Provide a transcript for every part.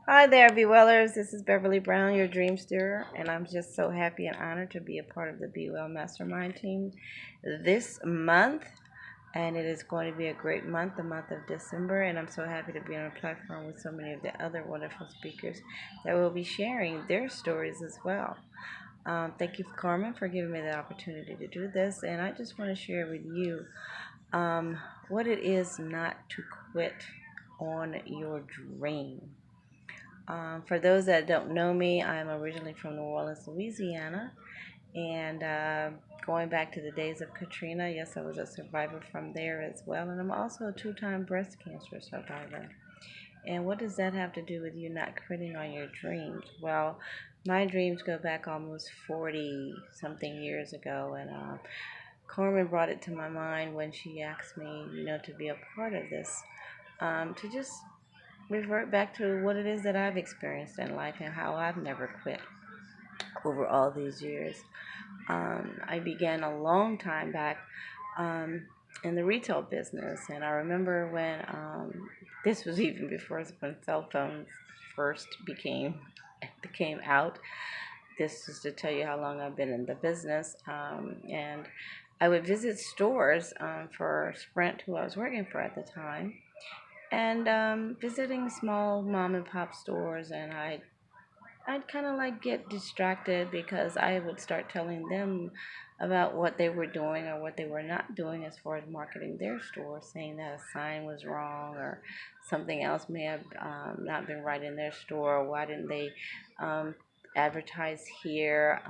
Hi there, Be Wellers. This is Beverly Brown, your Dreamsteerer, and I'm just so happy and honored to be a part of the Be Well Mastermind team this month. And it is going to be a great month, the month of December, and I'm so happy to be on a platform with so many of the other wonderful speakers that will be sharing their stories as well. Thank you, Carmen, for giving me the opportunity to do this, and I just want to share with you what it is not to quit on your dream. For those that don't know me, I'm originally from New Orleans, Louisiana, and going back to the days of Katrina, yes, I was a survivor from there as well, and I'm also a two-time breast cancer survivor. And what does that have to do with you not quitting on your dreams? Well, my dreams go back almost 40 something years ago, and Carmen brought it to my mind when she asked me, to be a part of this, to just revert back to what it is that I've experienced in life and how I've never quit over all these years. I began a long time back um, in the retail business, and I remember when this was even before when cell phones first became out. This is to tell you how long I've been in the business, and I would visit stores for Sprint, who I was working for at the time, and visiting small mom and pop stores, and I'd kind of like get distracted because I would start telling them about what they were doing or what they were not doing as far as marketing their store, saying that a sign was wrong or something else may have not been right in their store, or why didn't they um, advertise here,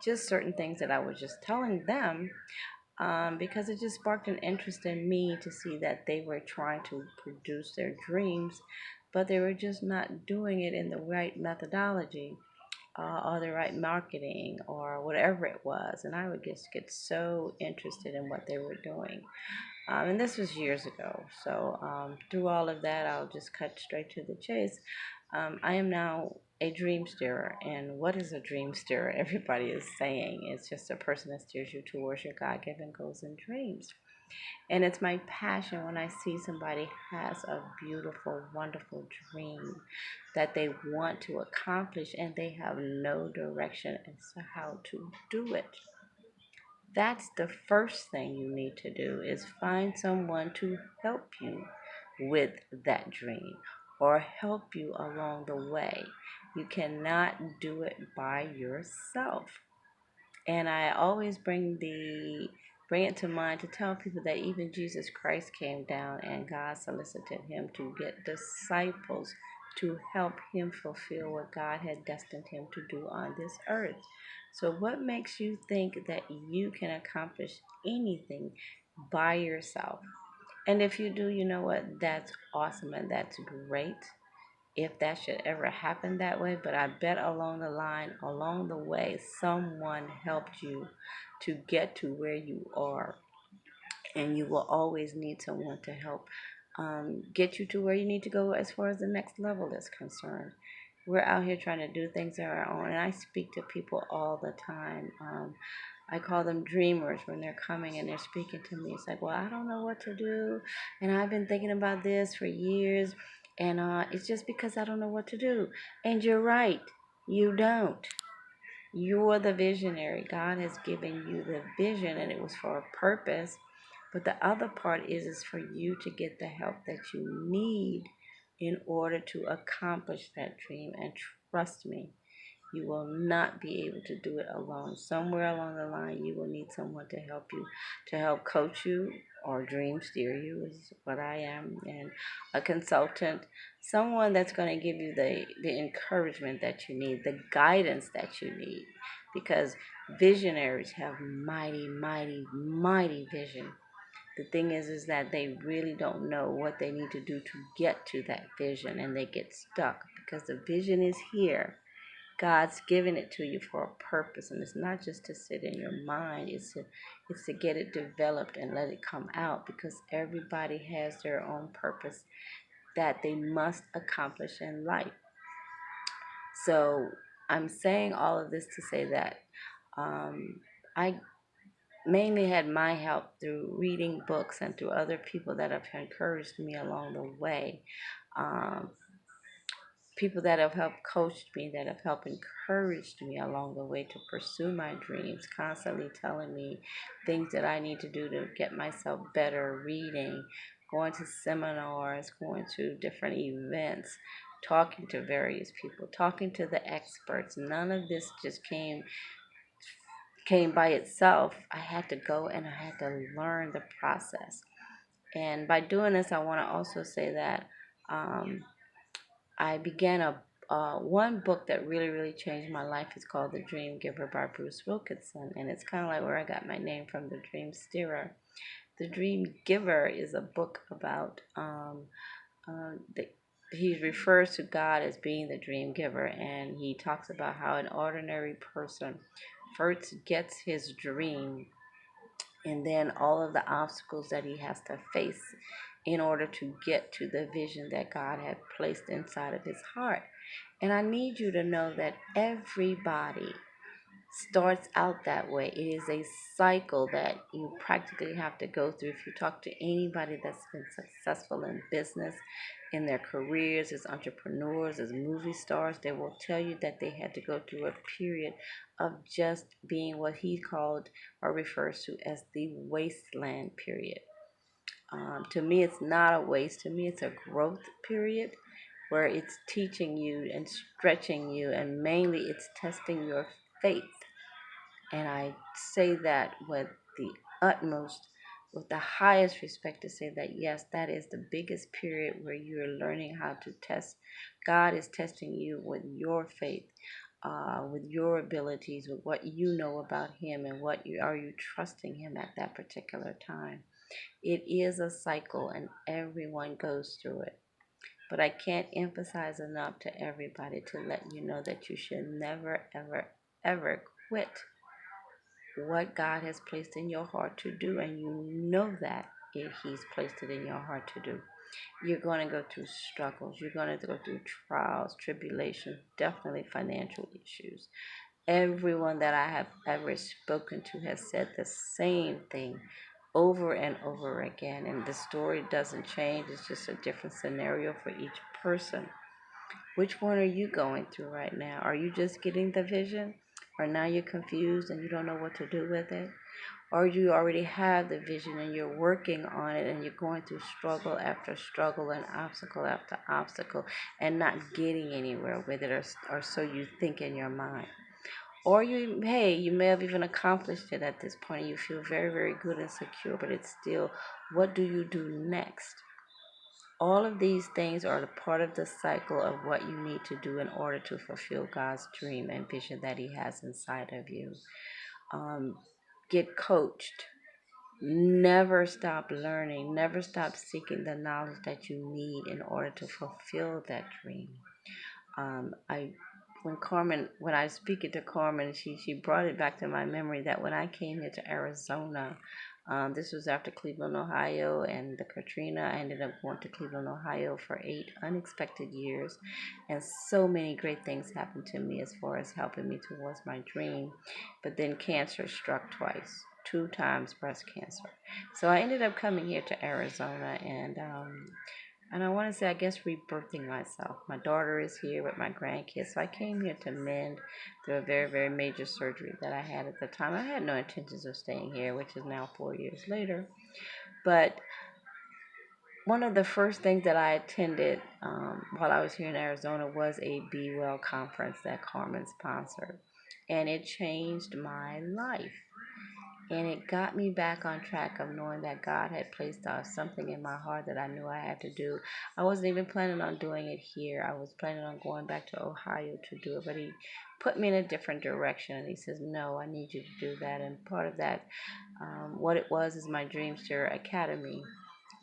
just certain things that I was just telling them, because it just sparked an interest in me to see that they were trying to produce their dreams, but they were just not doing it in the right methodology, or the right marketing or whatever it was. And I would just get so interested in what they were doing. And this was years ago. So through all of that, I'll just cut straight to the chase. I am now a dream steerer. And what is a dream steerer? Everybody is saying it's just a person that steers you towards your God given goals and dreams. And it's my passion when I see somebody has a beautiful, wonderful dream that they want to accomplish and they have no direction as to how to do it. That's the first thing you need to do is find someone to help you with that dream or help you along the way. You cannot do it by yourself. And I always bring it to mind to tell people that even Jesus Christ came down and God solicited him to get disciples to help him fulfill what God had destined him to do on this earth. So what makes you think that you can accomplish anything by yourself? And if you do, you know what? That's awesome and that's great if that should ever happen that way, but I bet along the line, along the way, someone helped you to get to where you are, and you will always need someone to help get you to where you need to go as far as the next level is concerned. We're out here trying to do things on our own, and I speak to people all the time. I call them dreamers when they're coming and they're speaking to me. It's like, well, I don't know what to do, and I've been thinking about this for years, and it's just because I don't know what to do. And you're right, you don't. You're the visionary. God has given you the vision, and it was for a purpose. But the other part is for you to get the help that you need in order to accomplish that dream. And trust me, you will not be able to do it alone. Somewhere along the line, you will need someone to help you, to help coach you or dream steer you, is what I am, and a consultant, someone that's going to give you the encouragement that you need, the guidance that you need, because visionaries have mighty, mighty, mighty vision. The thing is that they really don't know what they need to do to get to that vision, and they get stuck because the vision is here. God's given it to you for a purpose, and it's not just to sit in your mind. It's to get it developed and let it come out, because everybody has their own purpose that they must accomplish in life. So I'm saying all of this to say that I mainly had my help through reading books and through other people that have encouraged me along the way. Um, people that have helped coached me, that have helped encouraged me along the way to pursue my dreams, constantly telling me things that I need to do to get myself better, reading, going to seminars, going to different events, talking to various people, talking to the experts. None of this just came by itself. I had to go and I had to learn the process. And by doing this, I want to also say that um, I began a one book that really, really changed my life. It's called The Dream Giver by Bruce Wilkinson, and it's kind of like where I got my name from, the Dreamsteerer. The Dream Giver is a book about the he refers to God as being the dream giver, and he talks about how an ordinary person first gets his dream and then all of the obstacles that he has to face in order to get to the vision that God had placed inside of his heart. And I need you to know that everybody starts out that way. It is a cycle that you practically have to go through. If you talk to anybody that's been successful in business, in their careers, as entrepreneurs, as movie stars, they will tell you that they had to go through a period of just being what he called or refers to as the wasteland period. To me, it's not a waste. To me, it's a growth period where it's teaching you and stretching you, and mainly it's testing your faith. And I say that with the utmost, with the highest respect, to say that yes, that is the biggest period where you're learning how to test. God is testing you with your faith, with your abilities, with what you know about Him, and what you are you trusting Him at that particular time. It is a cycle, and everyone goes through it. But I can't emphasize enough to everybody to let you know that you should never, ever, ever quit what God has placed in your heart to do, and you know that if He's placed it in your heart to do. You're going to go through struggles, you're going to go through trials, tribulations, definitely financial issues. Everyone that I have ever spoken to has said the same thing over and over again, and the story doesn't change. It's just a different scenario for each person. Which one are you going through right now? Are you just getting the vision? Or now you're confused and you don't know what to do with it? Or you already have the vision and you're working on it and you're going through struggle after struggle and obstacle after obstacle and not getting anywhere with it, or so you think in your mind. Or you may have even accomplished it at this point and you feel very, very good and secure, but it's still, what do you do next? All of these things are a part of the cycle of what you need to do in order to fulfill God's dream and vision that He has inside of you. Um, get coached. Never stop learning. Never stop seeking the knowledge that you need in order to fulfill that dream. I when I speak it to Carmen, she brought it back to my memory that when I came here to Arizona, this was after Cleveland, Ohio, and the Katrina. I ended up going to Cleveland, Ohio for 8 unexpected years, and so many great things happened to me as far as helping me towards my dream. But then cancer struck twice, 2 times breast cancer. So I ended up coming here to Arizona, and I want to say, I guess, rebirthing myself. My daughter is here with my grandkids, so I came here to mend through a very, very major surgery that I had at the time. I had no intentions of staying here, which is now 4 years later. But one of the first things that I attended while I was here in Arizona was a Be Well conference that Carmen sponsored, and it changed my life. And it got me back on track of knowing that God had placed something in my heart that I knew I had to do. I wasn't even planning on doing it here. I was planning on going back to Ohio to do it, but He put me in a different direction. And He says, no, I need you to do that. And part of that, what it was, is my Dreamsteerer Academy.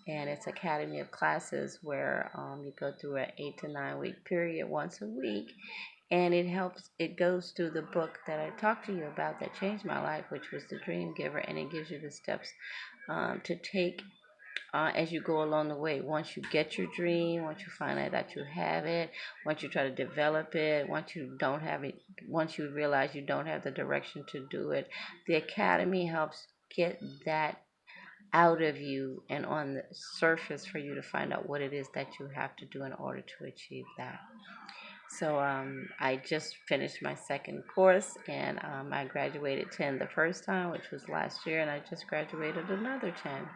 And it's academy of classes where you go through an 8 to 9 week period once a week, and it goes through the book that I talked to you about that changed my life, which was The Dream Giver, and it gives you the steps to take as you go along the way. Once you get your dream, once you find out that you have it, once you try to develop it, once you don't have it, once you realize you don't have the direction to do it, the academy helps get that out of you and on the surface for you to find out what it is that you have to do in order to achieve that. So I just finished my second course, and I graduated 10 the first time, which was last year, and I just graduated another 10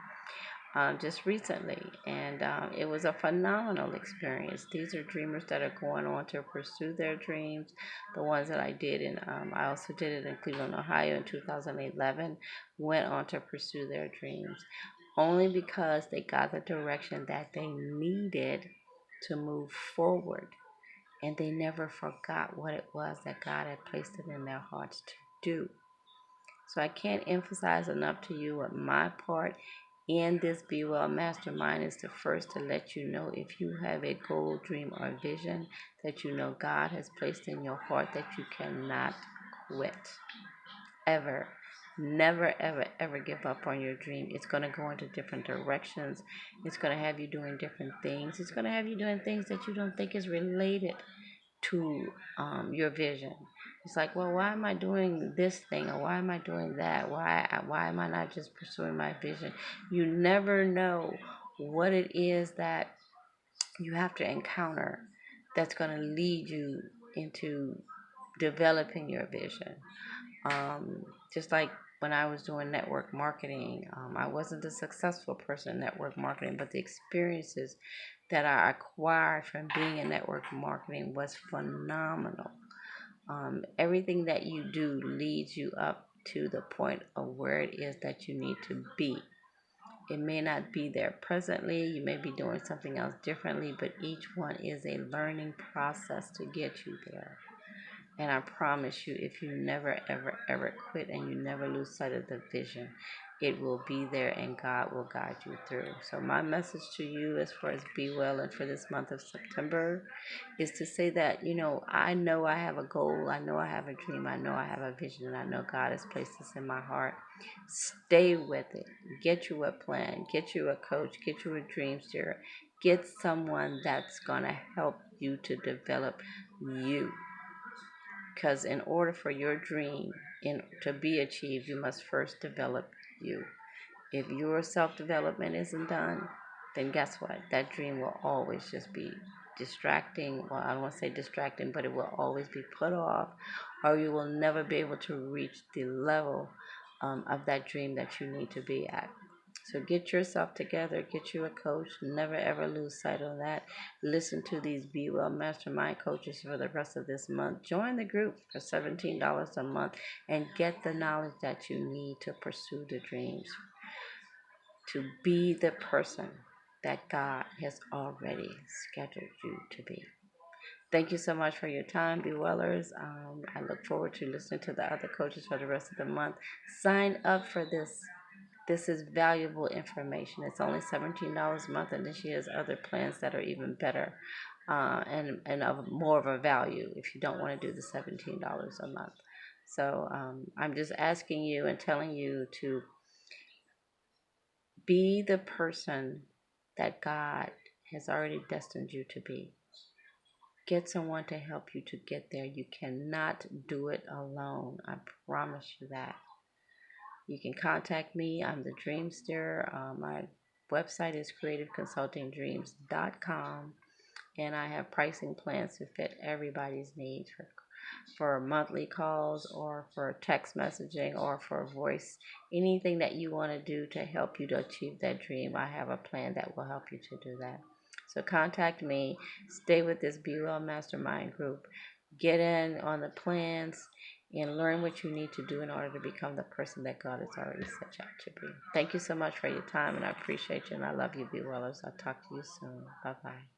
just recently, and it was a phenomenal experience. These are dreamers that are going on to pursue their dreams. The ones that I did, and I also did it in Cleveland, Ohio in 2011, went on to pursue their dreams only because they got the direction that they needed to move forward, and they never forgot what it was that God had placed it in their hearts to do. So I can't emphasize enough to you what my part in this Be Well Mastermind is to first to let you know if you have a goal, dream, or vision that you know God has placed in your heart that you cannot quit. Ever. Never, ever, ever give up on your dream. It's going to go into different directions. It's going to have you doing different things. It's going to have you doing things that you don't think is related to your vision. It's like, well, why am I doing this thing, or why am I doing that? Why am I not just pursuing my vision? You never know what it is that you have to encounter that's going to lead you into developing your vision. Just like when I was doing network marketing, I wasn't a successful person in network marketing, but the experiences that I acquired from being in network marketing was phenomenal. Everything that you do leads you up to the point of where it is that you need to be. It may not be there presently, you may be doing something else differently, but each one is a learning process to get you there. And I promise you, if you never, ever, ever quit and you never lose sight of the vision, it will be there and God will guide you through. So my message to you as far as Be Well and for this month of September is to say that, I know I have a goal. I know I have a dream. I know I have a vision. And I know God has placed this in my heart. Stay with it. Get you a plan. Get you a coach. Get you a Dreamsteerer. Get someone that's going to help you to develop you. Because in order for your dream to be achieved, you must first develop you. If your self-development isn't done, then guess what? That dream will always just be distracting. Well, I don't want to say distracting, but it will always be put off, or you will never be able to reach the level of that dream that you need to be at. So get yourself together, get you a coach. Never ever lose sight on that. Listen to these Be Well Mastermind coaches for the rest of this month. Join the group for $17 a month and get the knowledge that you need to pursue the dreams, to be the person that God has already scheduled you to be. Thank you so much for your time, Be Wellers. I look forward to listening to the other coaches for the rest of the month. Sign up for this. This is valuable information. It's only $17 a month, and then she has other plans that are even better and of more of a value if you don't want to do the $17 a month. So I'm just asking you and telling you to be the person that God has already destined you to be. Get someone to help you to get there. You cannot do it alone. I promise you that. You can contact me. I'm the Dreamsteerer. My website is creativeconsultingdreams.com, and I have pricing plans to fit everybody's needs for monthly calls or for text messaging or for voice. Anything that you want to do to help you to achieve that dream, I have a plan that will help you to do that. So contact me. Stay with this Be Well Mastermind group. Get in on the plans and learn what you need to do in order to become the person that God has already set you out to be. Thank you so much for your time, and I appreciate you, and I love you, Be Wellers. I'll talk to you soon. Bye-bye.